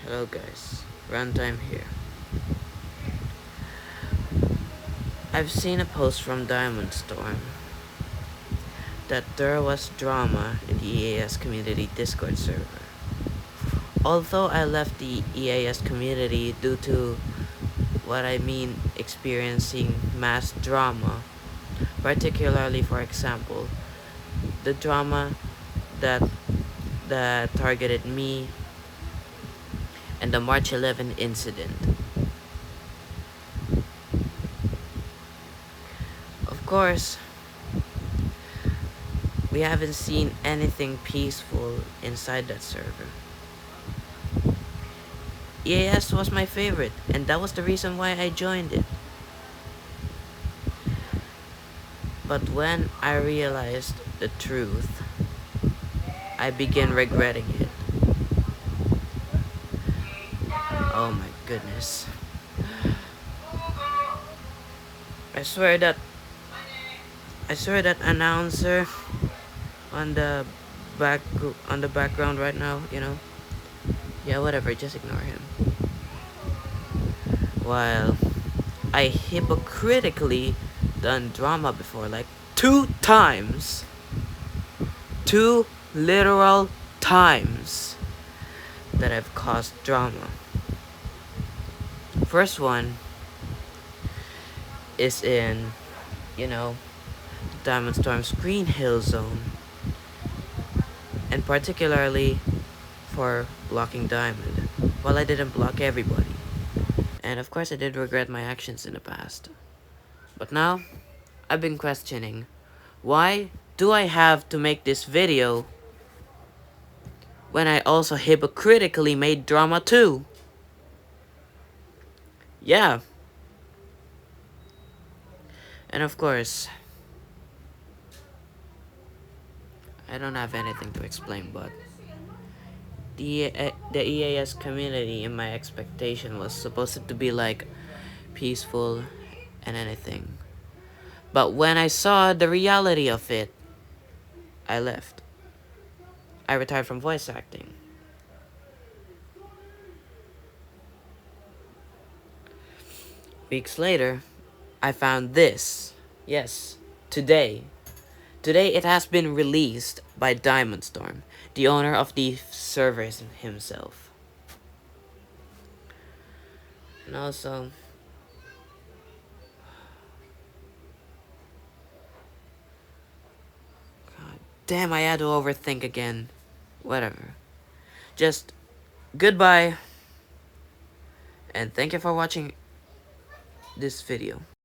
Hello guys, Runtime here. I've seen a post from Diamond Storm that there was drama in the EAS Community Discord server. Although I left the EAS community due to experiencing mass drama, particularly for example, the drama that targeted me and the March 11 incident. Of course, we haven't seen anything peaceful inside that server. EAS was my favorite, and that was the reason why I joined it. But when I realized the truth, I began regretting it. Oh my goodness. I swear that announcer on the background right now, yeah, whatever, just ignore him. While I hypocritically done drama before, like 2 times. 2 literal times that I've caused drama. First one is in, Diamond Storm's Green Hill Zone, and particularly for blocking Diamond. Well, I didn't block everybody, and of course I did regret my actions in the past. But now, I've been questioning, why do I have to make this video when I also hypocritically made drama too? Yeah. And of course, I don't have anything to explain, but the EAS community in my expectation was supposed to be like peaceful and anything. But when I saw the reality of it, I left. I retired from voice acting. Weeks later, I found this. Yes, today. Today it has been released by Diamond Storm, the owner of the servers himself. And also, God damn, I had to overthink again. Whatever. Just goodbye, and thank you for watching this video.